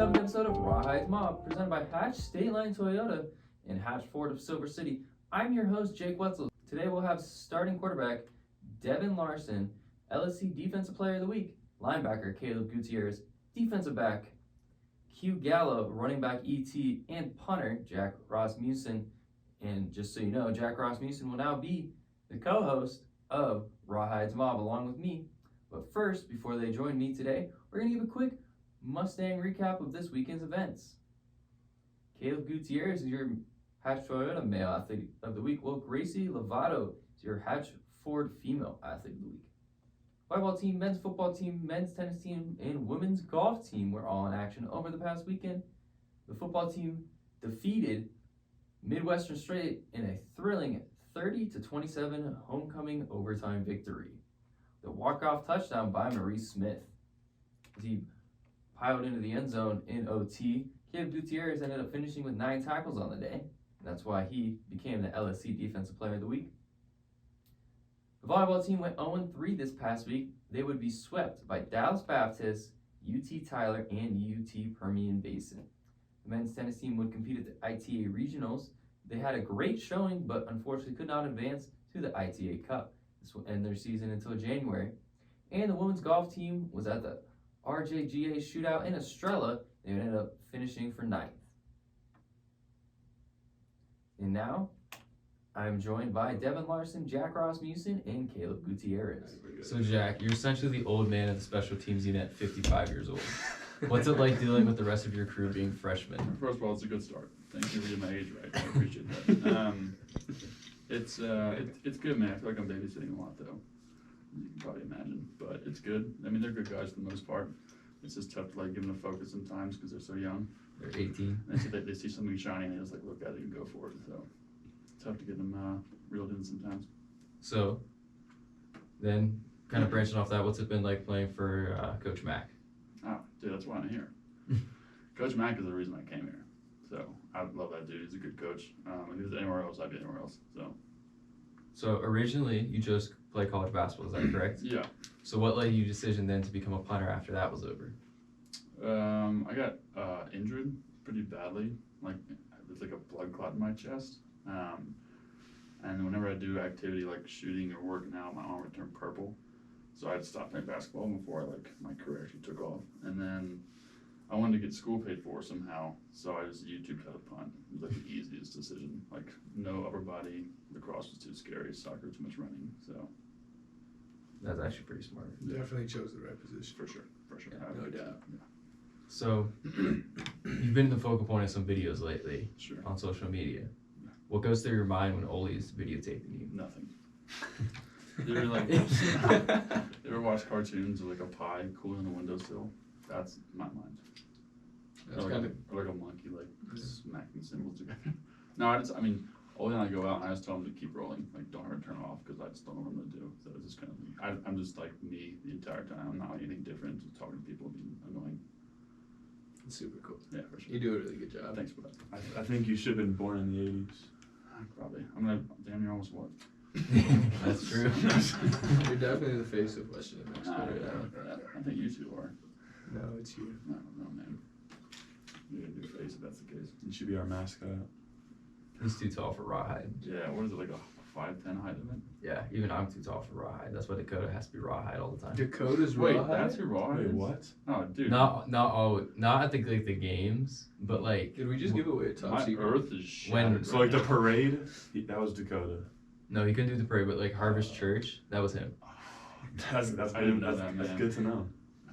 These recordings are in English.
7th episode of Rawhide's Mob, presented by Hatch State Line Toyota and Hatch Ford of Silver City. I'm your host, Jake Wetzel. Today we'll have starting quarterback Devin Larsen, LSC Defensive Player of the Week, linebacker Kaleb Gutierrez, defensive back QB Gallow, running back ET, and punter Jack Rasmussen. And just so you know, Jack Rasmussen will now be the co-host of Rawhide's Mob along with me. But first, before they join me today, we're going to give a quick Mustang recap of this weekend's events. Kaleb Gutierrez is your Hatch Toyota Male Athlete of the Week, while Gracie Lovato is your Hatch Ford Female Athlete of the Week. Volleyball team, men's football team, men's tennis team, and women's golf team were all in action over the past weekend. The football team defeated Midwestern State in a thrilling 30-27 homecoming overtime victory. The walk-off touchdown by Marie Smith. As he piled into the end zone in OT, Kaleb Gutierrez ended up finishing with 9 tackles on the day. That's why he became the LSC Defensive Player of the Week. The volleyball team went 0-3 this past week. They would be swept by Dallas Baptist, UT Tyler, and UT Permian Basin. The men's tennis team would compete at the ITA Regionals. They had a great showing, but unfortunately could not advance to the ITA Cup. This will end their season until January. And the women's golf team was at the RJGA Shootout in Estrella. They ended up finishing for 9th. And now, I'm joined by Devin Larsen, Jack Rasmussen, and Kaleb Gutierrez. So Jack, you're essentially the old man of the special teams unit at 55 years old. What's it like dealing with the rest of your crew being freshmen? First of all, it's a good start. Thank you for getting my age right. I appreciate that. It's good, man. I feel like I'm babysitting a lot, though. You can probably imagine, but it's good. I mean, they're good guys for the most part. It's just tough to give them a focus sometimes because they're so young. They're 18. They see something shiny and they just look at it and go for it. So it's tough to get them reeled in sometimes. So then, kind of branching off that, what's it been like playing for Coach Mack? Oh, dude, that's why I'm here. Coach Mack is the reason I came here. So I love that dude. He's a good coach. If he was anywhere else, I'd be anywhere else. So originally, you chose to play college basketball, is that correct? Yeah. So what led you decision then to become a punter after that was over? I got injured pretty badly. There's like a blood clot in my chest. And whenever I do activity like shooting or working out, my arm would turn purple. So I had to stop playing basketball before my career actually took off. And then I wanted to get school paid for somehow, so I just YouTubed how to punt. It was the easiest decision. No upper body, lacrosse was too scary, soccer too much running. So That's actually pretty smart. Definitely chose the right position. For sure. Yeah, no doubt. Yeah. So you've been the focal point of some videos lately on social media. What goes through your mind when Oli is videotaping you? Nothing. You ever watch cartoons with a pie cooling on the windowsill? That's my mind. Or like a monkey smacking cymbals together. No, Oli and I go out and I just tell him to keep rolling, don't ever turn off because I just don't know what I'm gonna do. So it's just kind of I'm just like me the entire time. I'm not anything different. Just talking to people being annoying. It's super cool. Yeah, for sure. You do a really good job. Thanks for that. I think you should have been born in the 80s. Probably. I'm gonna damn near almost what? That's true. You're definitely the face of Western Mexico. I think you two are. No, it's you. I don't know, man. You're a new face if that's the case. You should be our mascot. He's too tall for Rawhide. Yeah, what is it, like a 5'10" height limit? Yeah, even I'm too tall for Rawhide. That's why Dakota has to be Rawhide all the time. Dakota's Wait, Rawhide? that's your Rawhide? Wait, what? Oh, dude. Not at the games, but Did we just give away a top My secret? earth is shattered. So the parade, that was Dakota. No, he couldn't do the parade, but Harvest Church, that was him. That's I didn't know that, That's man. good to know.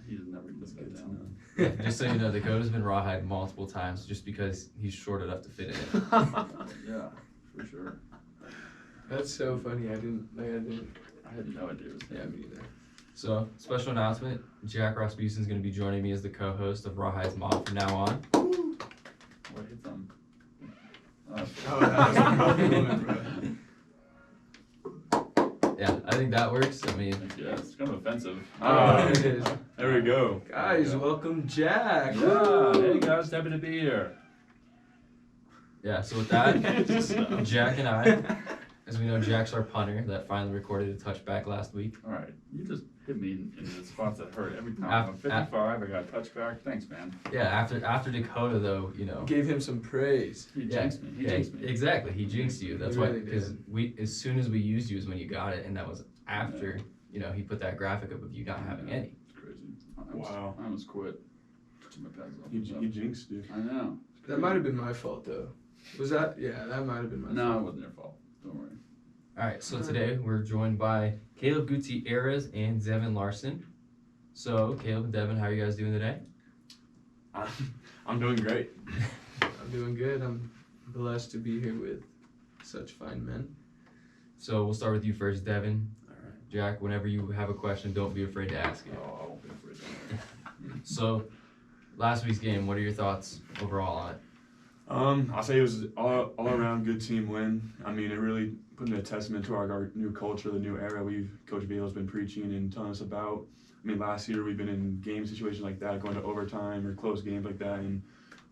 He's never gonna get to down. Yeah, just so you know, Dakota's been Rawhide multiple times just because he's short enough to fit in it. Yeah, for sure. That's so funny. I didn't. I had no idea it was Yeah, him. me neither. So, special announcement, Jack Rasmussen is going to be joining me as the co-host of Rawhide's Mob from now on. Where hit them? Yeah, I think that works. Yeah, it's kind of offensive. There it is. There we go. Guys, welcome Jack. Yeah, hey guys, happy to be here. Yeah, so with that, Jack and I As we know, Jack's our punter that finally recorded a touchback last week. All right, you just hit me in the spots that hurt every time. Af- I'm 55. I got a touchback. Thanks, man. Yeah, after Dakota though, Gave him some praise. He Yeah, jinxed me. He yeah, jinxed me. exactly. He jinxed you. That's He why, really because did. as soon as we used you is when you got it, and that was after he put that graphic up of you not having any. It's crazy. Wow. I almost quit. Took my pads off. He jinxed you. I know. That might have been my fault though. Was that? Yeah, that might have been my No, it fault. wasn't your fault. Don't worry. All right, so today we're joined by Kaleb Gutierrez and Devin Larsen. So Kaleb and Devin, how are you guys doing today? I'm doing great. I'm doing good. I'm blessed to be here with such fine men. So we'll start with you first, Devin. All right. Jack, whenever you have a question, don't be afraid to ask it. Oh, I won't be afraid. Don't worry. So, last week's game, what are your thoughts overall on it? I'll say it was all around good team win. I mean, it really put in a testament to our new culture, the new era Coach Vito's been preaching and telling us about. I mean, last year we've been in game situations like that, going to overtime or close games like that, and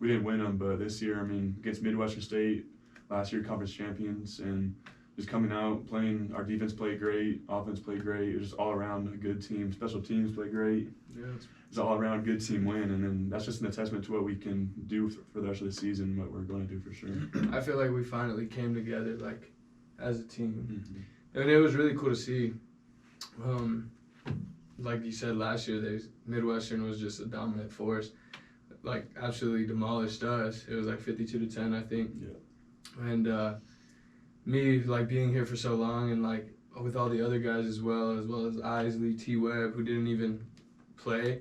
we didn't win them. But this year, I mean, against Midwestern State, last year conference champions, and just coming out, playing, our defense played great, offense played great. It was just all around a good team. Special teams played great. Yeah. It's all around good team win, and then that's just an testament to what we can do for the rest of the season, what we're going to do for sure. I feel like we finally came together like as a team. Mm-hmm. And it was really cool to see. Like you said last year, Midwestern was just a dominant force. Like absolutely demolished us. It was like 52-10, I think. Yeah. And me like being here for so long and like with all the other guys as well as Isley, T Webb, who didn't even play.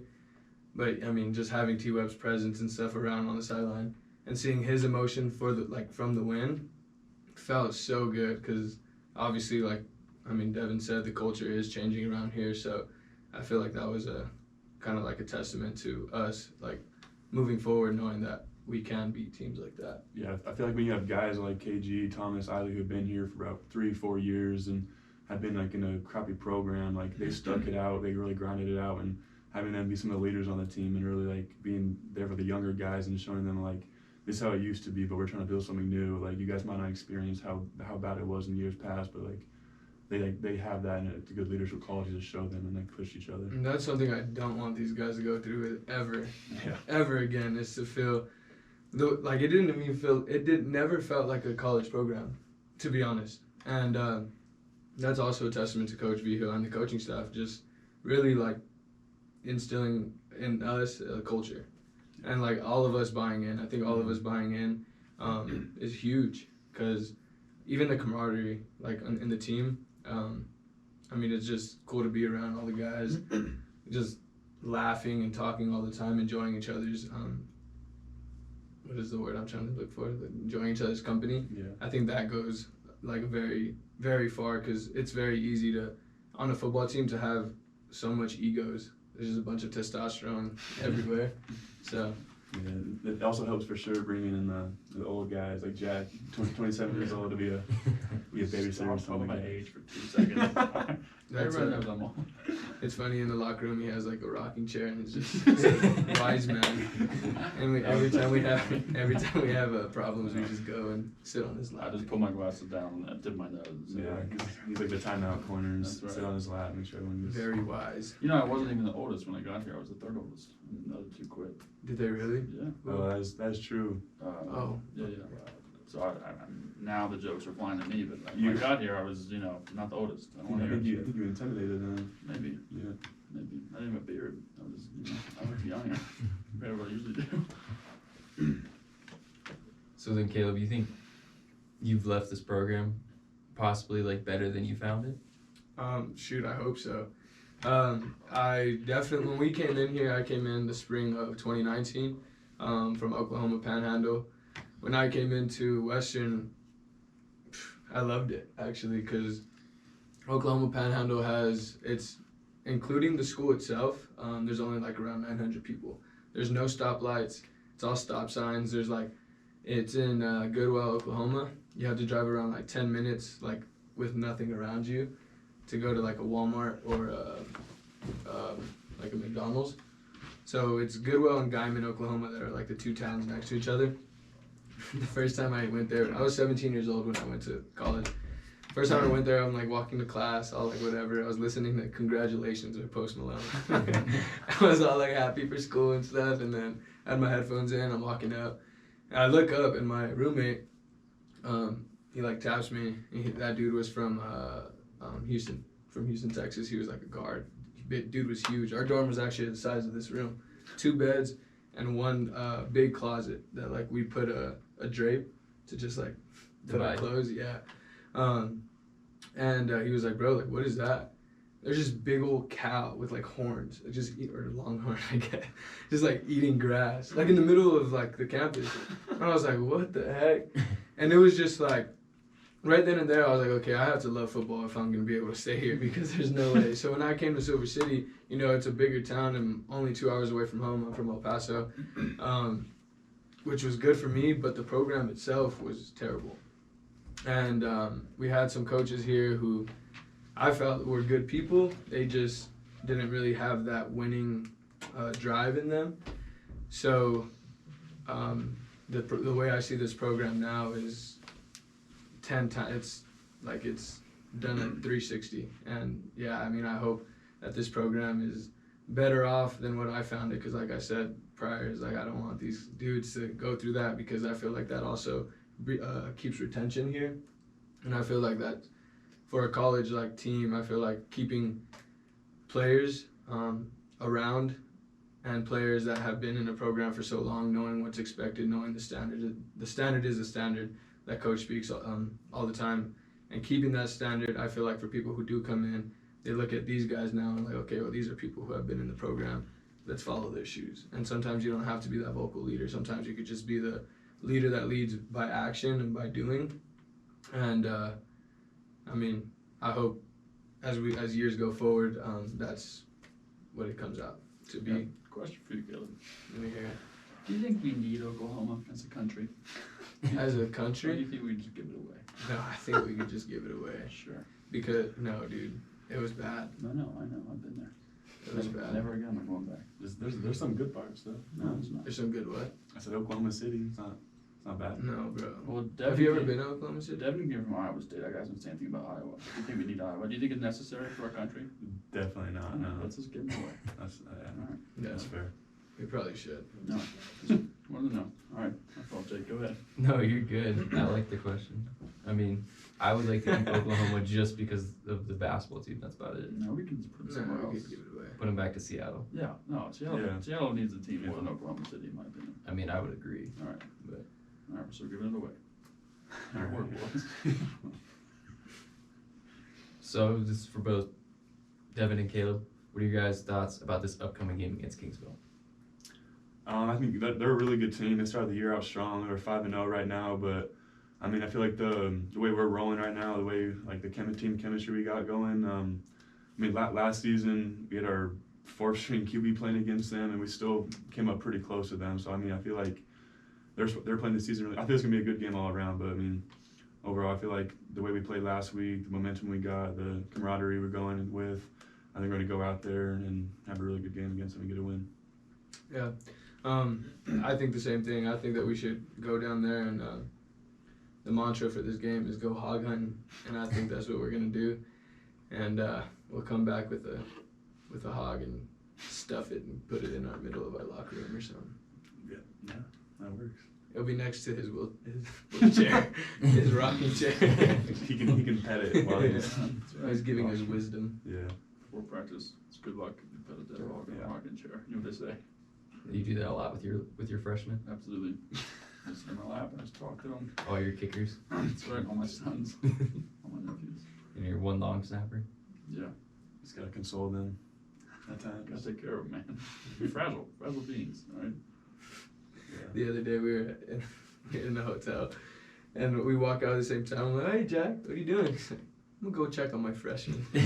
But I mean, just having T Webb's presence and stuff around on the sideline and seeing his emotion from the win felt so good because obviously, like I mean, Devin said, the culture is changing around here. So I feel like that was a kind of like a testament to us, like moving forward, knowing that we can beat teams like that. Yeah, I feel like when you have guys like KG, Thomas, Isley, who've been here for about 3-4 years and have been like in a crappy program, like they stuck it out, they really grinded it out, and having them be some of the leaders on the team and really like being there for the younger guys and showing them like this is how it used to be, but we're trying to build something new. Like you guys might not experience how bad it was in years past, but like they have that, and it's a good leadership quality to show them and like push each other. And that's something I don't want these guys to go through with Yeah. ever again, is to feel like it never felt like a college program, to be honest. And that's also a testament to Coach Vito and the coaching staff, just really like instilling in us a culture, and like all of us buying in. I think all of us buying in is huge, because even the camaraderie like in the team. I mean, it's just cool to be around all the guys, just laughing and talking all the time, enjoying each other's what is the word I'm trying to look for? Enjoying each other's company. Yeah. I think that goes like very, very far, because it's very easy to, on a football team, to have so much egos. There's just a bunch of testosterone everywhere. So Yeah, it also helps for sure bringing in the old guys like Jack, 27 years old, to be a babysitter or Stop telling something. my Like age for 2 seconds. that's Everyone knows I'm old. it's funny, in the locker room he has like a rocking chair and it's just wise man. And every time we have problems, we just go and sit on his I lap. just pull my glasses down and I dip my nose. Yeah, 'cause he's like the timeout corner and That's right. sit on his lap, make sure everyone gets. Very wise. You know, I wasn't even the oldest when I got here. I was the third oldest. And the other two quit. Did they really? Yeah. Oh, that's true. Oh. Yeah. So I'm now the jokes are flying at me, but like, You- when I got here, I was, not the oldest. I I don't want to think hear you it. intimidated him. Maybe. Yeah. I didn't have a beard. I was, I looked young compared to what I usually do. So then, Kaleb, you think you've left this program possibly like better than you found it? Shoot, I hope so. I definitely, when we came in here, I came in the spring of 2019 from Oklahoma Panhandle. When I came into Western, I loved it, actually, because Oklahoma Panhandle it's including the school itself, there's only like around 900 people. There's no stoplights. It's all stop signs. It's in Goodwell, Oklahoma. You have to drive around like 10 minutes, like with nothing around you, to go to like a Walmart or like a McDonald's. So it's Goodwell and Guyman, Oklahoma, that are like the two towns next to each other. The first time I went there, I was 17 years old when I went to college. First time I went there, I'm like walking to class, all like whatever. I was listening to Congratulations by Post Malone. I was all like happy for school and stuff, and then I had my headphones in. I'm walking up, and I look up, and my roommate, he like taps me. That dude was from Houston, Texas. He was like a guard. Dude was huge. Our dorm was actually the size of this room, 2 beds and one big closet that like we put a drape to just like put our clothes. Yeah. And he was like, bro, like, what is that? There's this big old cow with like horns, or longhorn, I guess, just like eating grass, like in the middle of like the campus. And I was like, what the heck? And it was just like, right then and there, I was like, okay, I have to love football if I'm gonna be able to stay here, because there's no way. So when I came to Silver City, you know, it's a bigger town and only 2 hours away from home. I'm from El Paso, which was good for me, but the program itself was terrible. And we had some coaches here who I felt were good people. They just didn't really have that winning drive in them. So the way I see this program now is 10 times. It's done at 360. And yeah, I mean, I hope that this program is better off than what I found it, because like I said prior, is like I don't want these dudes to go through that, because I feel like that also keeps retention here. And I feel like that for a college like team, I feel like keeping players around, and players that have been in a program for so long, knowing what's expected, knowing the standard is the standard that coach speaks all the time, and keeping that standard. I feel like for people who do come in, they look at these guys now and like, okay, well, these are people who have been in the program, let's follow their shoes. And sometimes you don't have to be that vocal leader. Sometimes you could just be the leader that leads by action and by doing. And I mean, I hope as years go forward, that's what it comes out to be. Yeah. Question for you, Caleb. Let me hear it. Do you think we need Oklahoma as a country? As a Or do country? you think we just give it away? No, I think we could just give it away. Sure. Because, no, dude, it was bad. I know, I've been there. It was bad. Never again, I'm going back. There's some good parts though. No, it's not. There's some good what? I said Oklahoma City. It's not bad. No, bro. Well, Have you ever been to Oklahoma City? Devin came from Iowa State. That guy hasn't said anything about Iowa. Do you think we need Iowa? Do you think it's necessary for our country? Definitely not. No. Let's just give it away. That's All right. Yeah, that's fair. we probably should. No. Just wanted to know. All right. My fault, Jake. Go ahead. No, you're good. I like the question. I mean, I would like to keep Oklahoma just because of the basketball team. That's about it. No, we can just put it somewhere No, we else. could give it away. Put them back to Seattle. Yeah. No, Seattle. Yeah. Seattle needs a team more than Oklahoma City, in my opinion. I mean, I would agree. All right. But All right. So we're giving it away. All Good right. work, boys. so this is for both Devin and Caleb. What are your guys' thoughts about this upcoming game against Kingsville? I think that they're a really good team. They started the year out strong. They're 5-0 right now, but I mean, I feel like the way we're rolling right now, the way like the team chemistry we got going. I mean, last season we had our 4th-string QB playing against them, and we still came up pretty close to them. So I mean, I feel like they're playing this season. I think it's gonna be a good game all around. But I mean, overall, I feel like the way we played last week, the momentum we got, the camaraderie we're going with, I think we're gonna go out there and have a really good game against them and get a win. Yeah. I think the same thing. I think that we should go down there, and the mantra for this game is go hog hunting, and I think that's what we're gonna do. And we'll come back with a hog and stuff it and put it in our middle of our locker room or something. Yeah, that works. It'll be next to his wheelchair, his rocking chair. he can pet it while he's He's giving us wisdom. yeah. Before practice, it's good luck. You put a dead hog in a rocking chair. You know what they say? You do that a lot with your freshmen. Absolutely. Just sit in my lap and just talk to them. All your kickers That's right. All my sons, all my nephews. and your one long snapper. Yeah. Just gotta console them at times. Gotta take care of them, man. You're fragile beings. All right. The other day we were in the hotel, and we walk out at the same time. I'm like, "Hey Jack, what are you doing?" He's like, "I'm gonna go check on my freshman." I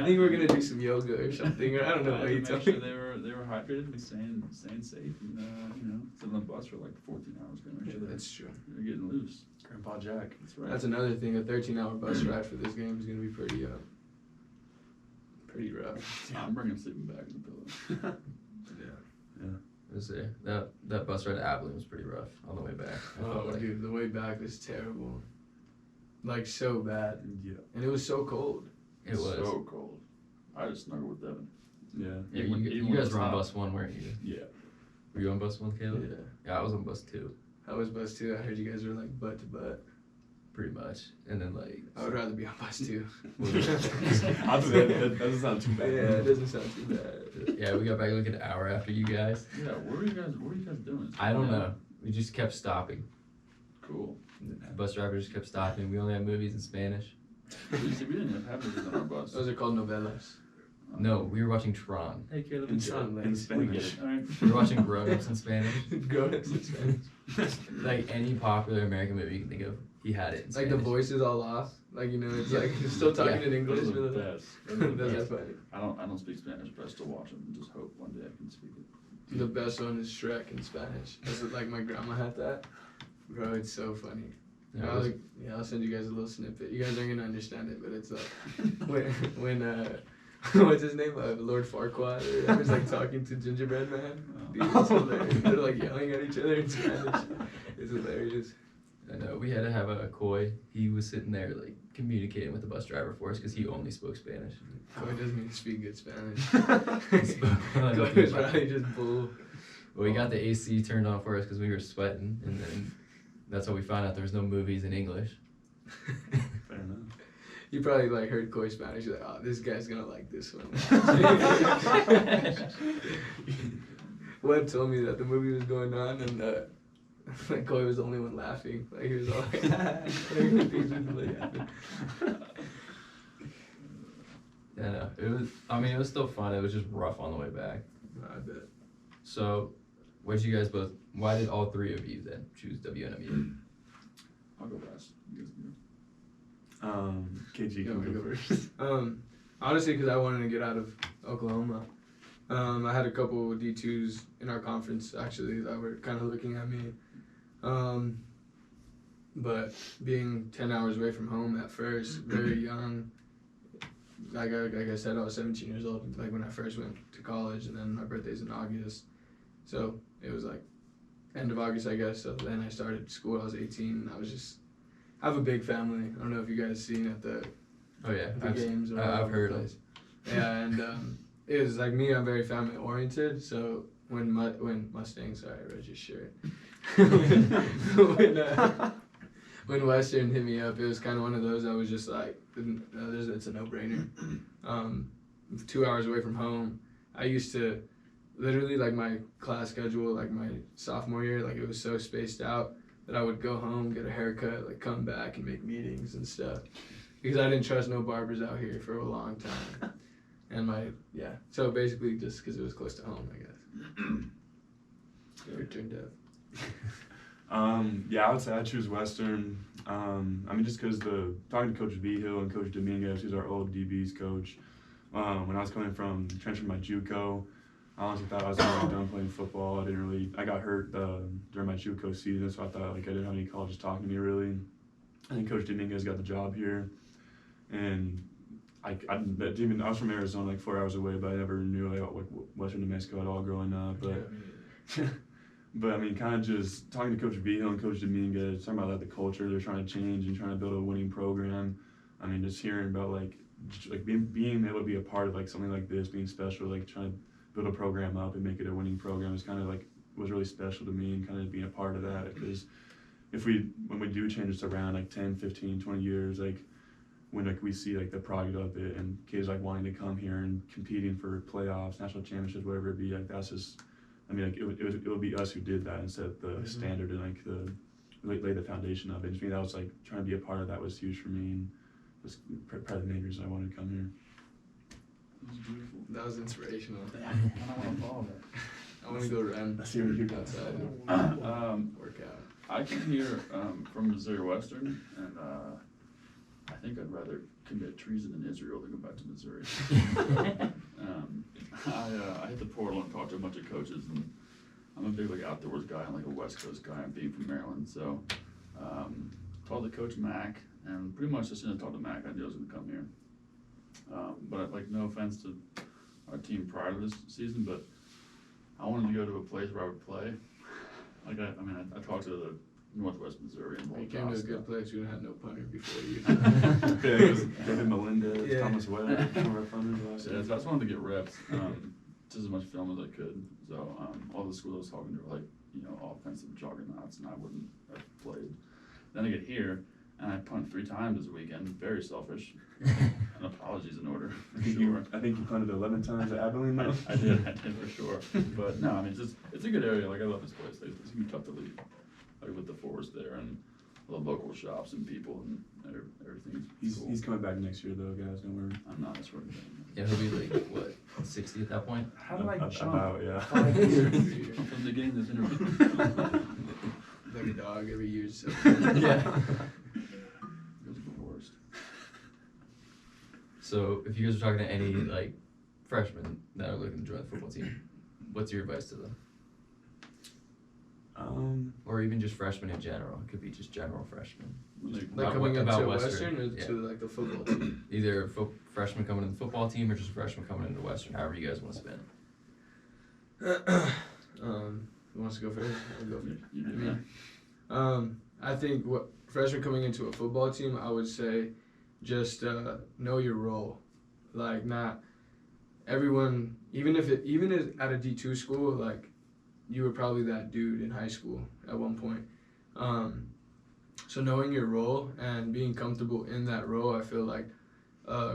think we're gonna do some yoga or something, or I don't know what he Make told sure me. they were hydrated and staying safe, and sitting on the bus for like 14 hours. Gonna make sure That's true. they're getting loose. Grandpa Jack. That's right. That's another thing. A 13-hour bus ride for this game is gonna be pretty rough. I'm bringing a sleeping bag and a pillow. Yeah. Let's say that bus ride to Abilene was pretty rough on the way back. I felt Oh, like dude, the way back was terrible. like so bad, Yeah. and it was so cold. It was. So cold. I just snuggled with Devin. Yeah. Yeah, Even you when guys it's were on hot. bus 1, weren't you? Yeah. Were you on bus 1, Caleb? Yeah. Yeah, I was on bus 2, I was bus 2. I heard you guys were like butt to butt. pretty much. And then like, I would rather be on bus 2. That doesn't sound too Yeah, bad. it doesn't sound too bad. yeah, we got back like an hour after you guys. Yeah, what were you guys doing? I don't know. We just kept stopping. Cool. The bus driver just kept stopping. We only had movies in Spanish. We didn't have movies on our bus. Those are called novelas. No, we were watching Tron. Hey Caleb, In, we get it. in We get Spanish. it. All right. We were watching Grown Ups in Spanish. Grown-ups in Spanish. Like any popular American movie you can think of, he had it in Like Spanish. the voice is all off. Like, you know, it's like you're still talking Yeah. in English. Those are Really. the best. Those are the That's best. funny. I don't speak Spanish, but I still watch them and just hope one day I can speak it. The best one is Shrek in Spanish. That's what, like my grandma had that. Bro, it's so funny. Yeah, it I'll, was- like, I'll send you guys a little snippet. You guys aren't gonna understand it, but it's when what's his name? Lord Farquaad or whatever's like talking to Gingerbread Man. Dude, it's hilarious. They're like yelling at each other in Spanish. It's hilarious. I know. We had to have a Coy. He was sitting there like communicating with the bus driver for us because he only spoke Spanish. Coy doesn't even speak good Spanish. He spoke Coy was probably just bull. Well, we got the AC turned on for us because we were sweating, and then that's how we found out there was no movies in English. Fair enough. You probably like heard Coy Spanish. You're like, oh, this guy's gonna like this one. Webb told me that the movie was going on, and like Coy was the only one laughing. Like he was all like, Yeah, no, it was. I mean, it was still fun. It was just rough on the way back. I bet. So, what did you guys both? Why did all three of you then choose WNMU? I'll go last. You guys can KG Yeah, can we go go first. Honestly, because I wanted to get out of Oklahoma. I had a couple D2s in our conference actually that were kind of looking at me. But being 10 hours away from home at first, very young, like I said, I was 17 years old like when I first went to college, and then my birthday's in August. So it was like end of August, I guess. So then I started school. I was 18, and I have a big family. I don't know if you guys seen at the Oh yeah, games. Or I've heard place. Yeah, and it was like me. I'm very family oriented. So when Mustang, sorry, I read your shirt. when Western hit me up, it was kind of one of those. I was just like, it's a no-brainer. 2 hours away from home. I used to literally like my class schedule, like my sophomore year, like it was so spaced out that I would go home, get a haircut, like come back and make meetings and stuff. Because I didn't trust no barbers out here for a long time. And so basically just because it was close to home, I guess. Your turn, Dev. Yeah, I would say I choose Western. I mean, just because talking to Coach V Hill and Coach Dominguez, who's our old DB's coach, when I was coming from transferring my JUCO, I honestly thought I was going to be done playing football. I got hurt during my JUCO season, so I thought like I didn't have any colleges talking to me really. I think Coach Dominguez got the job here, and I was from Arizona, like 4 hours away, but I never knew like Western New Mexico at all growing up. But I mean, kind of just talking to Coach Vito and Coach Dominguez, talking about like the culture they're trying to change and trying to build a winning program. I mean, just hearing about like being able to be a part of like something like this, being special, like trying to build a program up and make it a winning program is kind of like was really special to me, and kind of being a part of that. Because when we do change this around like 10, 15, 20 years, like when like we see like the product of it and kids like wanting to come here and competing for playoffs, national championships, whatever it be, like that's just. I mean, like it would be us who did that and set the standard and like lay the foundation of it. And to me, that was like trying to be a part of that was huge for me, and was part of the main reason I wanted to come here. That was beautiful. That was inspirational. I don't want to follow that. I want to go run. Let's see what you got. Outside. Work out. I came here from Missouri Western, and I think I'd rather commit treason in Israel than go back to Missouri. I hit the portal and talked to a bunch of coaches, and I'm a big like outdoors guy. I'm like a West Coast guy. I'm being from Maryland, so called the coach Mac, and pretty much as soon as I talked to Mac, I knew I was going to come here. But like, no offense to our team prior to this season, but I wanted to go to a place where I would play. Like I talked to Northwest Missouri and You came to a Valdosta. good place. We had no punter before you. Yeah, it was David Melendez, Yeah. Thomas Webb, some of our funders last Yeah, year. so I just wanted to get reps, just as much film as I could. So all the schools I was talking to were like, offensive juggernauts, and I wouldn't have played. Then I get here, and I punt 3 times this weekend. Very selfish. And apologies in order, for sure. I think you punted 11 times at Abilene, though. I did for sure. But no, I mean, it's a good area. Like, I love this place. It's gonna be tough to leave. Like, with the forest there and the local shops and people and everything's cool. He's coming back next year, though, guys. Don't worry. I'm not as worried. Yeah, he'll be like, what, 60 at that point? How did I jump About, yeah. 5 years from the beginning of this interview? Like a dog every year. So. Yeah. It was the worst. So if you guys are talking to any like freshmen that are looking to join the football team, what's your advice to them? Or even just freshmen in general. It could be just general freshmen. Like About coming what- into about Western or Yeah. to like the football team? Either freshmen coming in the football team or just freshmen coming into Western, however you guys want to spin it. Who wants to go first? I'll go first. You do Me. that. I think what freshmen coming into a football team, I would say, just know your role. Like not everyone, even at a D2 school, like you were probably that dude in high school at one point. So knowing your role and being comfortable in that role, I feel like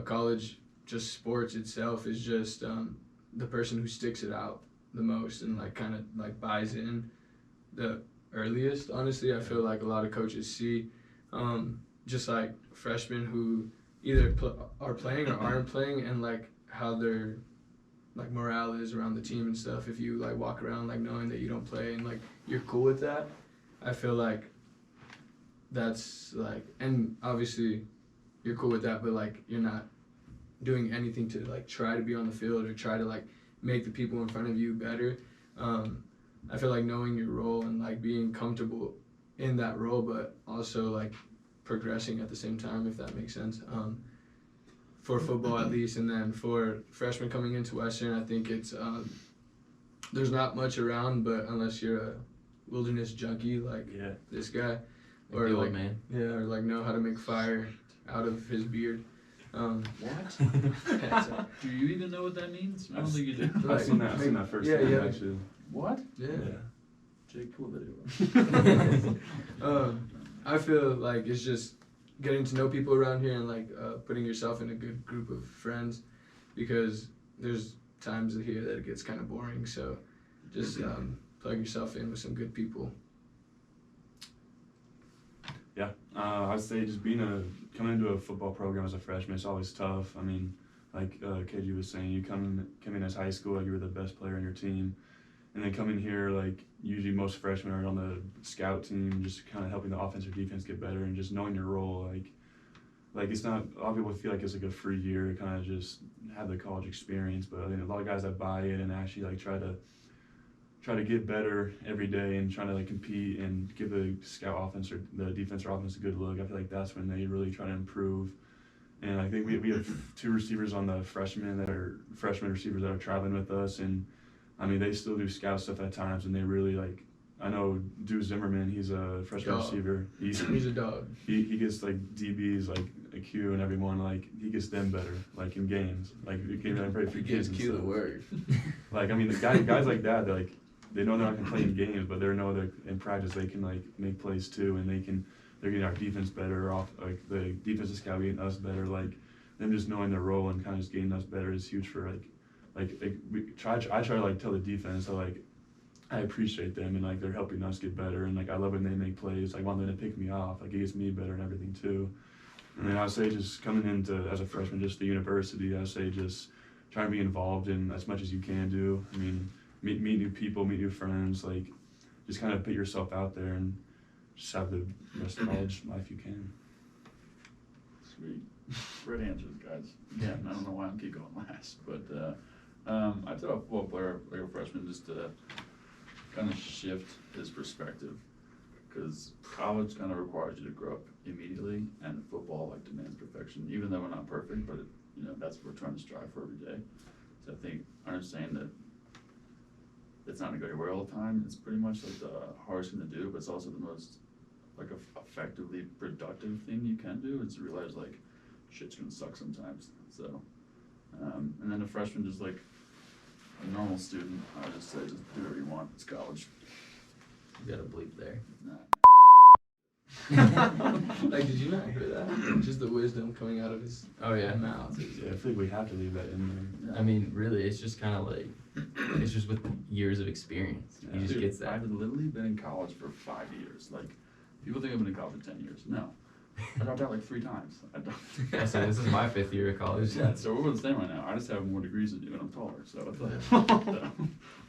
college, just sports itself, is just the person who sticks it out the most and like kind of like buys in the earliest. Honestly, I feel like a lot of coaches see just like freshmen who either are playing or aren't playing, and like how their like morale is around the team and stuff. If you like walk around like knowing that you don't play and like you're cool with that, I feel like that's like, and obviously you're cool with that, but like you're not doing anything to like try to be on the field or try to like make the people in front of you better. I feel like knowing your role and like being comfortable in that role, but also like progressing at the same time, if that makes sense. For football at least, and then for freshmen coming into Western, I think it's there's not much around, but unless you're a wilderness junkie like this guy, or the old like man. yeah, or like know how to make fire out of his beard. What? Do you even know what that means? I don't think you do. I've seen that first yeah, time, yeah. actually. What? Yeah. Jake, cool video. I feel like it's just getting to know people around here and like putting yourself in a good group of friends, because there's times here that it gets kind of boring. So just plug yourself in with some good people. Yeah, I'd say just coming into a football program as a freshman, it's always tough. I mean, like KG was saying, you come in as high school, like you were the best player on your team, and then coming here, like usually most freshmen are on the scout team, just kind of helping the offense or defense get better, and just knowing your role. Like it's not, a lot of people feel like it's like a free year to kind of just have the college experience, but I think a lot of guys that buy it and actually like try to get better every day and trying to like compete and give the scout offense or the defense or offense a good look. I feel like that's when they really try to improve. And I think we have 2 receivers on the freshman receivers that are traveling with us, and I mean they still do scout stuff at times, and they really like. I know Dude Zimmerman, he's a freshman receiver. He's a dog. He gets like DBs like a Q and everyone, like he gets them better like in games. Like you can't even pray for kids and Q the stuff. word. Like I mean the guys like that, they're like. They know they're not gonna play in games, but they know that in practice they can like make plays too, and they're getting our defense better off. Like the defensive scout getting us better. Like them just knowing their role and kind of just getting us better is huge for I try to like tell the defense that like I appreciate them and like they're helping us get better, and like I love when they make plays. Like want them to pick me off. Like it gets me better and everything too. And then I say just coming into as a freshman, just the university. I say just try and be involved in as much as you can do. I mean. Meet new people, meet new friends, like just kind of put yourself out there and just have the best college life you can. Sweet. Great answers, guys. Again, I don't know why I'm keep going last, but I tell a football player, like a freshman, just to kind of shift his perspective, because college kind of requires you to grow up immediately, and football like demands perfection, even though we're not perfect, but that's what we're trying to strive for every day. So I think understanding that it's not gonna go your way all the time. It's pretty much like the hardest thing to do, but it's also the most like a effectively productive thing you can do is to realize like shit's gonna suck sometimes. So, and then a freshman just like a normal student, I would just say just do whatever you want. It's college. You got a bleep there. Nah. Like, did you not hear that? Just the wisdom coming out of his Oh yeah. mouth. Yeah, I feel like we have to leave that in there. I mean, really, it's just kind of like, it's just with years of experience. He just Dude, gets that. I've literally been in college for 5 years. Like, people think I've been in college for 10 years. No. I dropped out like 3 times. I don't. So this is my 5th year of college. Yeah, so we're the same right now. I just have more degrees than you and I'm taller, so it's like,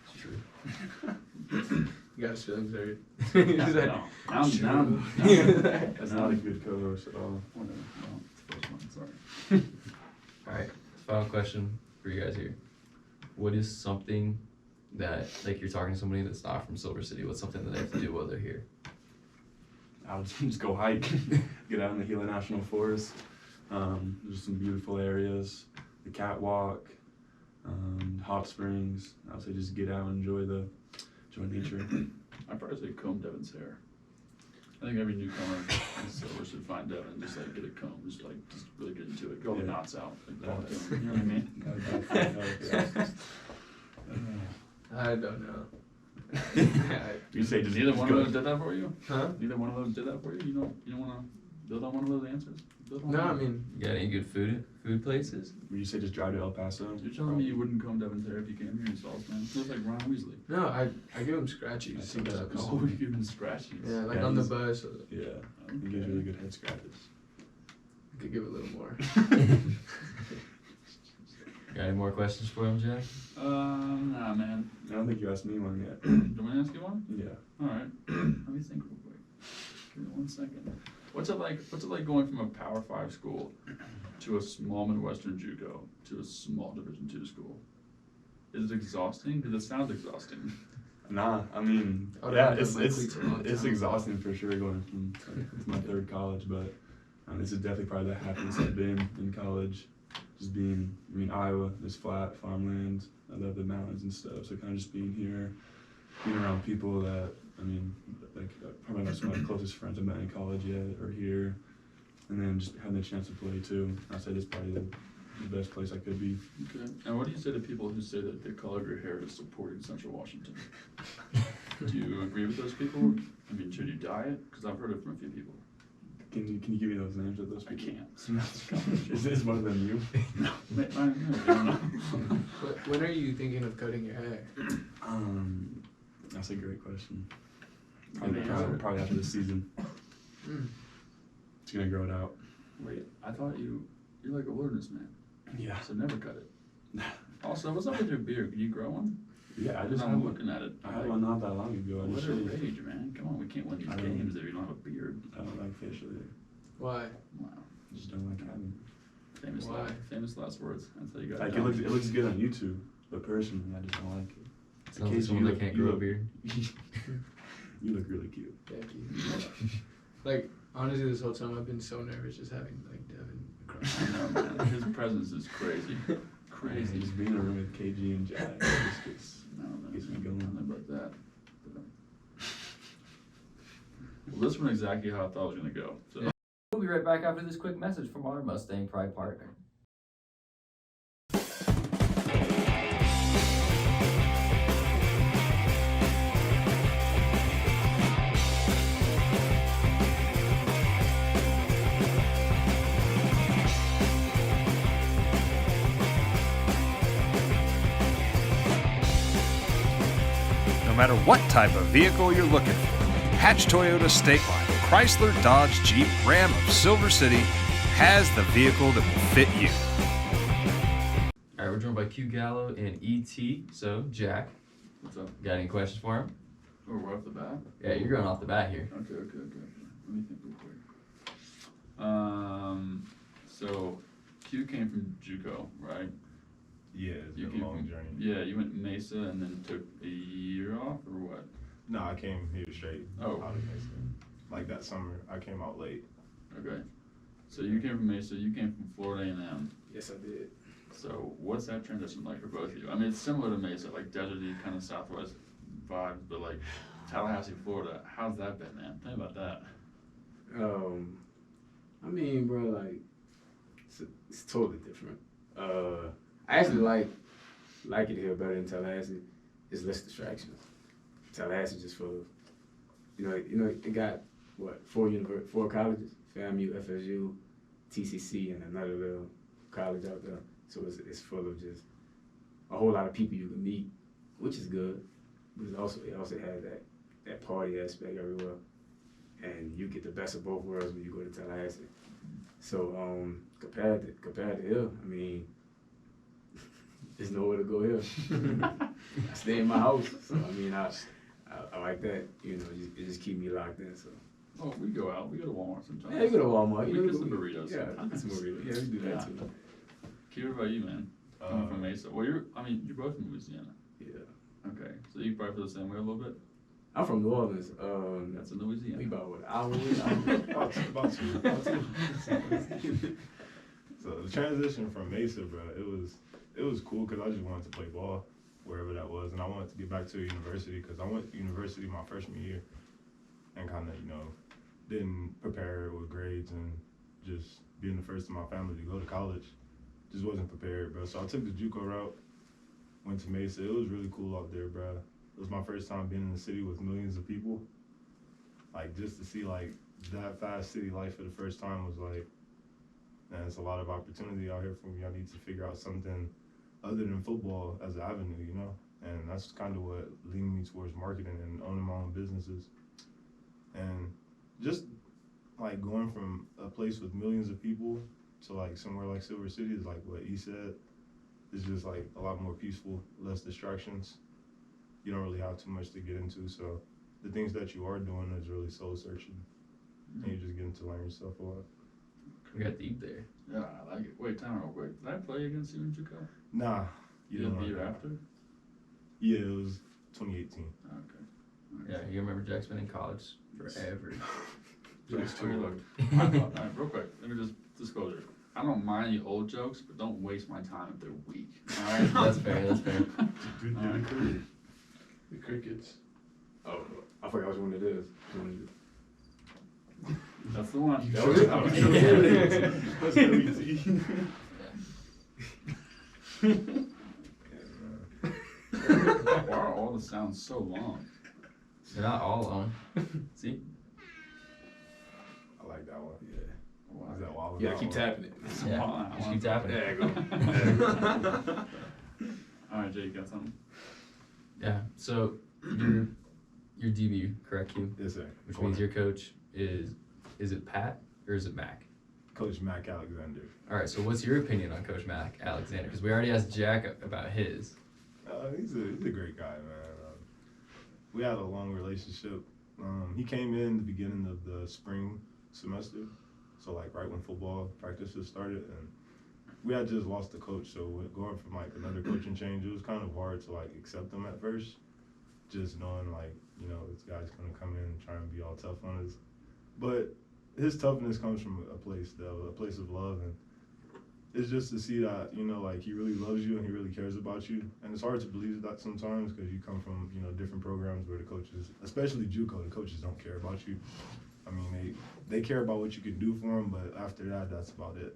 It's true. You got his feelings hurt. yeah, He's like, no. Now I'm That's not a good co-host at all. whatever. No, it's the first one, sorry. Alright, final question for you guys here. What is something that, like, you're talking to somebody that's not from Silver City, what's something that they have to do while they're here? I would just go hike, get out in the Gila National Forest. There's some beautiful areas, the catwalk, hot springs. I would say just get out and enjoy nature. I'd probably say comb Devin's hair. I think every newcomer in Silver should find Devin and just like get a comb, just really get into it, get all the Yeah. knots out, like walk in, you know what I mean? I don't know. You say just Neither just one go. of those did that for you? Huh? Neither one of those did that for you? You don't want to build on one of those answers? Build on No, I one? mean, You got any good food places? Would you say just drive to El Paso? You're telling me you wouldn't comb Devin's hair if you came here in Salt, man? It looks like Ron Weasley. no, I give him scratchies I think that's sometimes. Oh, you give him scratches. Yeah, like Yeah, on the he's- bus, Yeah, he gives really good head scratches. I could give a little more. Got any more questions for him, Jack? Nah, man. I don't think you asked me one yet. Do you want me to ask you one? Yeah. Alright. Let me think real quick. Give me 1 second. What's it like going from a Power 5 school to a small Midwestern JUCO to a small Division II school? Is it exhausting? Because it sounds exhausting. Nah, I mean, I would yeah, have it's done my cleats a long it's time exhausting for sure going from it's my 3rd college, but this is definitely probably the happiest I've been in college. Just being, I mean, Iowa is flat, farmland. I love the mountains and stuff. So kind of just being here, being around people that, I mean, like probably not some of my closest friends I've met in college yet are here, and then just having the chance to play too. I said it's probably the best place I could be. Okay. And what do you say to people who say that the color of your hair is supporting Central Washington? Do you agree with those people? I mean, should you dye it? Because I've heard it from a few people. Can you give me those names of those I people? can't. Is one of them you? No, I don't know. When are you thinking of cutting your hair? That's a great question. Yeah. Probably after the season. Mm. It's gonna grow it out. Wait, I thought you're like a wilderness man, Yeah. so never cut it. Also, what's up with your beard? Can you grow one? Yeah, I just I'm had looking at it. I had one not that long ago. I What just a shaved. rage, man! Come on, we can't win these I don't- games if you don't have a beard. I don't like facial hair. Why? Wow, I just don't like having Why? famous last words. That's how you it. got Like done. it looks good on YouTube, but personally I just don't like it. Sounds like Casey, someone you that look- can't you grow a look- beard. You look really cute. Thank you. Like, honestly, this whole time I've been so nervous just having, like, Devin across. I know, man. His presence is crazy. Crazy. Just being in a room with KG and Jack it just gets No, no, Gets me I going. don't know about that. Well, this went exactly how I thought it was gonna go. So. Yeah. We'll be right back after this quick message from our Mustang Pride partner. No matter what type of vehicle you're looking for, Hatch Toyota State Line, Chrysler, Dodge, Jeep, Ram of Silver City has the vehicle that will fit you. Alright, we're joined by Q Gallow and ET. So, Jack, What's up? got any questions for him? Oh, we're off the bat? Yeah, you're going off the bat here. Okay. Let me think real quick. So Q came from JUCO, right? Yeah, it's You been came a long from- journey. Yeah, you went Mesa and then took a year off, or what? No, I came here straight. Oh. Out of Mesa. Like that summer, I came out late. Okay. So you came from Mesa, you came from Florida A&M. Yes, I did. So what's that transition like for both of you? I mean, it's similar to Mesa, like deserty kind of Southwest vibes, but like Tallahassee, Florida. How's that been, man? Tell me about that. I mean, bro, like it's totally different. I actually like it here better than Tallahassee. It's less distractions. Tallahassee just full of, you know, it got what four colleges: FAMU, FSU, TCC, and another little college out there. So it's full of just a whole lot of people you can meet, which is good. But it also has that party aspect everywhere, and you get the best of both worlds when you go to Tallahassee. So compared to here, I mean, there's nowhere to go here. I stay in my house, so I mean, I like that. You know, it just keep me locked in. So. Oh, we go out. We go to Walmart sometimes. Yeah, we go to Walmart. We get some burritos. Yeah, get some burritos. Yeah, we do that too. Q, what about you, man? Coming from Mesa. Well, you're both from Louisiana. Yeah. Okay, so you probably feel the same way a little bit? I'm from New Orleans. That's in Louisiana. We about what, an hour away? About two. So the transition from Mesa, bro, it was cool because I just wanted to play ball wherever that was, and I wanted to get back to a university because I went to university my freshman year and kind of, you know, didn't prepare with grades and just being the first in my family to go to college, just wasn't prepared, bro. So I took the JUCO route, went to Mesa. It was really cool out there, bro. It was my first time being in the city with millions of people. Like, just to see, like, that fast city life for the first time was like, man, it's a lot of opportunity out here for me. I need to figure out something other than football as an avenue, you know? And that's kind of what leaned me towards marketing and owning my own businesses. And just, like, going from a place with millions of people to, like, somewhere like Silver City is like what he said. It's just, like, a lot more peaceful, less distractions. You don't really have too much to get into, so the things that you are doing is really soul-searching. And you're just getting to learn yourself a lot. We got deep there. Yeah, I like it. Wait, time real quick. Did I play against you in JUCO? Nah. You didn't be here after? Yeah, it was 2018. Okay. Yeah, you remember Jack's been in college forever. Jack's too look. Alright, real quick. Let me just disclosure. I don't mind the old jokes, but don't waste my time if they're weak. Alright? That's fair, that's fair. The Crickets. Oh, I forgot which one it is. That's the one. That was it? That's WT. Why are all the sounds so long? They're not all on. See? I like that one. Yeah. Wow. Is that wild? You gotta keep tapping it. Yeah, just keep tapping. There you go. Alright, Jay, you got something? Yeah, so your DB, correct, Q? Yes, sir. Which means your coach is it Pat or is it Mac? Coach Mac Alexander. All right, so what's your opinion on Coach Mac Alexander? Because we already asked Jack about his. He's a great guy, man. We had a long relationship. He came in the beginning of the spring semester, so like right when football practices started, and we had just lost the coach, so going from like another coaching change, it was kind of hard to like accept him at first, just knowing like, you know, this guy's gonna come in and try and be all tough on us. But his toughness comes from a place of love, and it's just to see that, you know, like he really loves you and he really cares about you. And it's hard to believe that sometimes because you come from, you know, different programs where the coaches, especially JUCO, the coaches don't care about you. I mean, they care about what you can do for them, but after that, that's about it.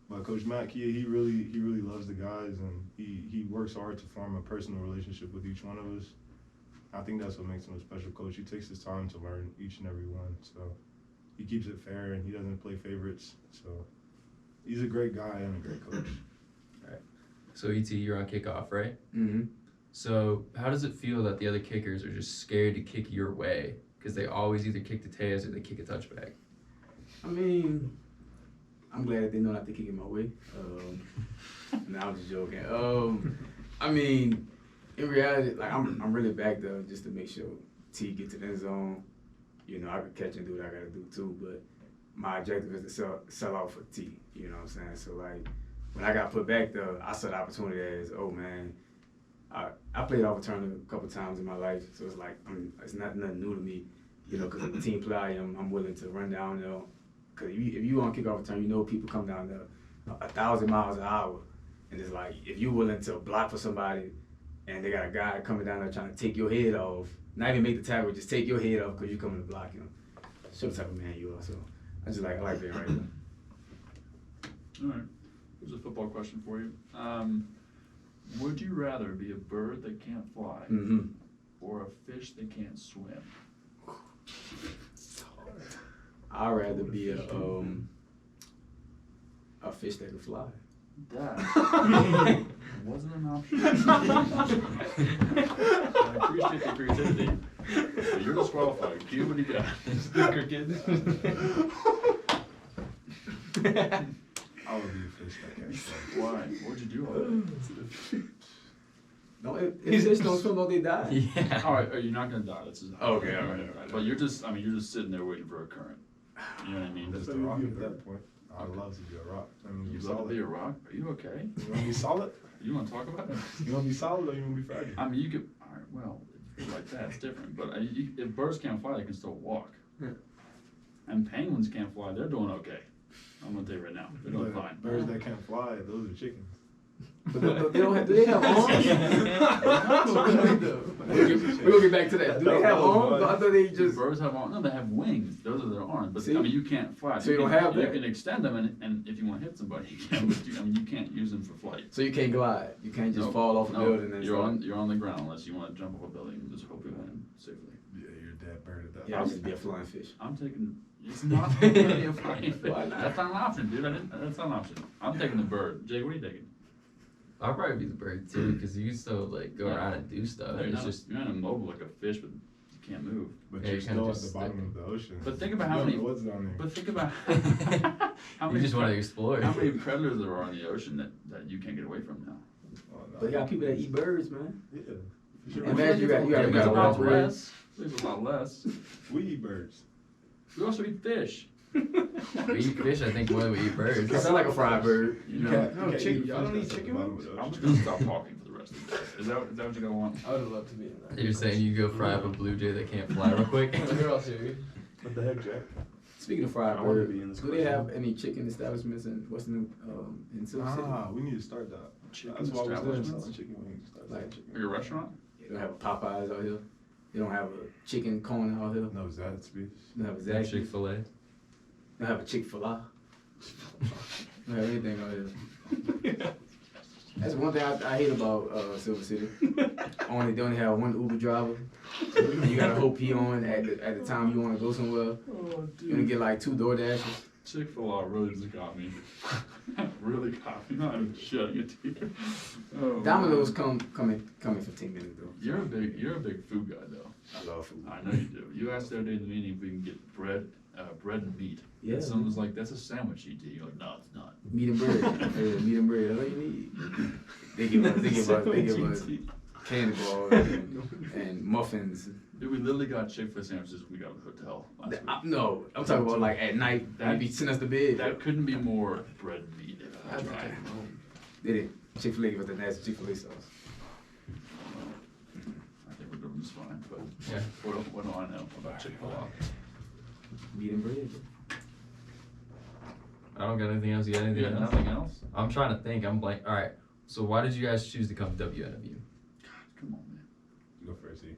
But Coach Mack, he really loves the guys, and he works hard to form a personal relationship with each one of us. I think that's what makes him a special coach. He takes his time to learn each and every one, so he keeps it fair and he doesn't play favorites. So he's a great guy and a great coach. All right. So ET, you're on kickoff, right? Mm-hmm. So how does it feel that the other kickers are just scared to kick your way because they always either kick the Tejas or they kick a touchback? I mean, I'm glad that they know not to kick it my way. No, I'm just joking. I mean, in reality, like I'm really back there just to make sure T gets to the end zone. You know, I could catch and do what I gotta do too, but my objective is to sell out for T. You know what I'm saying? So like, when I got put back there, I saw the opportunity as, oh man, I played off return a couple times in my life, so it's like it's nothing new to me. You know, because the team play I am, I'm willing to run down there. Because if you on kickoff return, you know people come down there 1,000 miles an hour, and it's like if you're willing to block for somebody, and they got a guy coming down there trying to take your head off, not even make the tackle, just take your head off because you're coming to block him. show the type of man you are. So I like being right there. All right. Here's a football question for you. Would you rather be a bird that can't fly Mm-hmm. or a fish that can't swim? I'd rather be a fish that can fly. That wasn't an option. I appreciate the creativity. But you're disqualified. Q, what do you got? I would be a fish that can't swim. Why? What'd you do already? No, if fish don't swim, don't they die? Yeah. All right, you're not gonna die. This is Okay, all right. But you're just sitting there waiting for a current. You know what I mean? That's Just the a rock rock. at that point. I'd love to be a rock. I mean, You be love to solid. be a rock? Are you okay? You want to be solid? You want to talk about it? You want to be solid or you want to be fragile? I mean, you could. All right, well, if you're like that, it's different. But if birds can't fly, they can still walk. Yeah. And penguins can't fly. They're doing okay. I'm gonna tell you right now. They're doing But fine. birds that can't fly, those are chickens. But they don't have, do they have arms? We're gonna get back to that. Do they have arms? I thought they Do just. birds have arms? No, they have wings. Those are their arms. But See? I mean, you can't fly. So you don't can, have You that. can extend them, and if you want to hit somebody, you can. But I mean, you can't use them for flight. So you can't glide. You can't just Nope. fall off a No, building and you're on the ground unless you want to jump off a building and just hope you land safely. Yeah, you're a dead bird at that Yeah, I'll just be a flying fish. I'm taking. It's not going to be a flying fish. Why not? That's not an option, dude. That's not an option. I'm taking the bird. Jay, what are you taking? I'll probably be the bird too, because you can still like go Yeah. around and do stuff. You're It's not, just you're not immobile like a fish, but you can't move. But Yeah, you're you kinda still at just the bottom stick of the ocean. But think about You how don't many. know what's down there. But think about how you many. just want to explore. How many predators there are in the ocean that you can't get away from now? Oh, no. But you got people that eat birds, man. Yeah. For sure. Imagine you got There's a a lot walk away. less. There's a lot less. We eat birds. We also eat fish. We eat fish, I think, more than we eat birds. It's not like a fried bird. You You know. can't, No, you can't chicken- eat y'all don't fish eat that's at the chicken bottom wings? of the I'm ocean. just gonna stop talking for the rest of the day. Is that what you gonna want? I would love to be in that. You're saying you go fry up a blue jay that can't fly real quick? You're all serious. What the heck, Jack? Speaking of fried I wanna bird, be in this do they have any chicken establishments in in Silver City? We need to start that. Chicken That's why we're doing establishments? selling chicken wings. Start Like- selling chicken Like a wings. restaurant? They don't have a Popeyes out here. They don't have a chicken corner out here. No, Zaxby's. They don't have a That Zaxby's. Chick-fil-A. They don't have a Chick-fil-A. They don't have anything out here. That's one thing I hate about Silver City. They only have one Uber driver. And you gotta hope he on at the time you wanna go somewhere. Oh, You only get like 2 DoorDashes. Chick-fil-A really just got me. Really got me. I'm not even shutting it to you. Oh, Domino's man. come in 15 minutes though. You're a big food guy though. I love food. I know you do. You asked the other day in the meeting if we can get bread and meat. Yeah. And someone was like, "That's a sandwich, ET." You're like, "No, it's not." Meat and bread. Yeah, meat and bread. That's all you need. They give us candy bars and muffins. Dude, we literally got Chick-fil-A sandwiches when we got to the hotel last week. No, I'm talking about like at night. They be sending us to bed. That couldn't be more bread and meat. If I tried. They did. Chick-fil-A with the nasty Chick-fil-A sauce. I think we're doing just fine. But Yeah. what do I know about Chick-fil-A? Meat and bread. I don't got anything else. You got anything Yeah, else? nothing else. I'm trying to think. I'm blank. All right. So why did you guys choose to come to WNMU? Come on, man. You go first, E.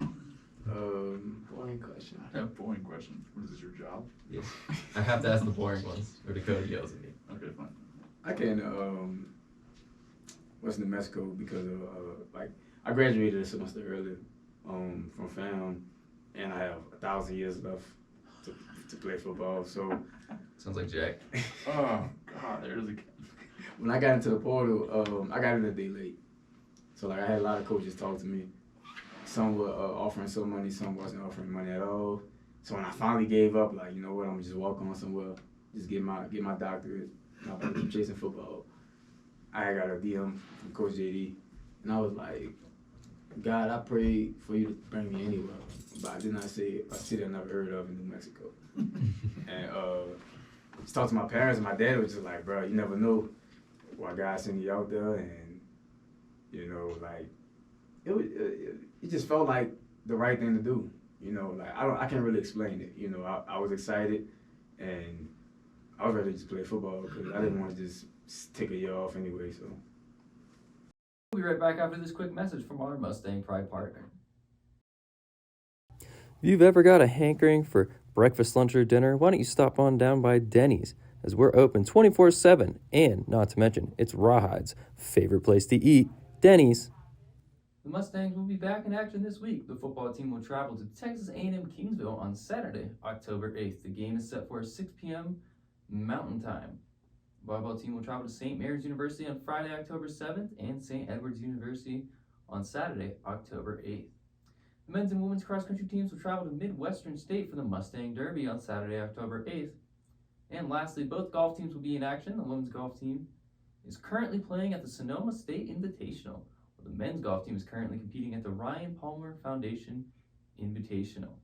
Boring question. I have boring questions. What is this, your job? Yes. I have to ask the boring ones, or Dakota yells at me. Okay, fine. I came to West New Mexico because of I graduated a semester earlier from FAM, and I have 1,000 years left to play football. So Sounds like Jack. Oh God, there's a. when I got into the portal, I got in a day late. So like I had a lot of coaches talk to me. Some were offering some money, some wasn't offering money at all. So when I finally gave up, like, you know what, I'm gonna just walk on somewhere, just get my doctorate, and I'm gonna keep chasing football. I got a DM from Coach JD, and I was like, God, I prayed for you to bring me anywhere, but I did not say a city I never heard of in New Mexico. And just talked to my parents, and my dad was just like, bro, you never know why God sent you out there, and you know, like it just felt like the right thing to do. You know, like I can't really explain it. You know, I was excited, and I was ready to just play football because I didn't want to just take a year off anyway. So. We'll be right back after this quick message from our Mustang Pride partner. If you've ever got a hankering for breakfast, lunch, or dinner, why don't you stop on down by Denny's, as we're open 24/7, and not to mention, it's Rawhide's favorite place to eat, Denny's. The Mustangs will be back in action this week. The football team will travel to Texas A&M Kingsville on Saturday, October 8th. The game is set for 6 p.m. Mountain Time. The volleyball team will travel to St. Mary's University on Friday, October 7th, and St. Edward's University on Saturday, October 8th. The men's and women's cross-country teams will travel to Midwestern State for the Mustang Derby on Saturday, October 8th. And lastly, both golf teams will be in action. The women's golf team is currently playing at the Sonoma State Invitational, while the men's golf team is currently competing at the Ryan Palmer Foundation Invitational.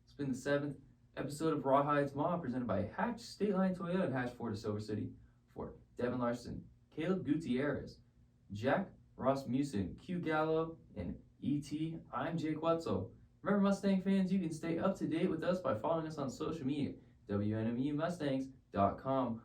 It's been the 7th episode of Rawhide's Maw, presented by Hatch State Line Toyota and Hatch Ford of Silver City, for Devin Larsen, Kaleb Gutierrez, Jack Rasmussen, Q Gallow, and E.T. I'm Jake Wetzel. Remember, Mustang fans, you can stay up to date with us by following us on social media, WNMUMustangs.com,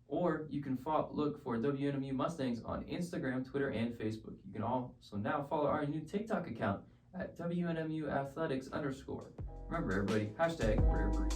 or you can look for WNMU Mustangs on Instagram, Twitter, and Facebook. You can also now follow our new TikTok account at WNMU Athletics _. Remember, everybody, hashtag Rare Breed.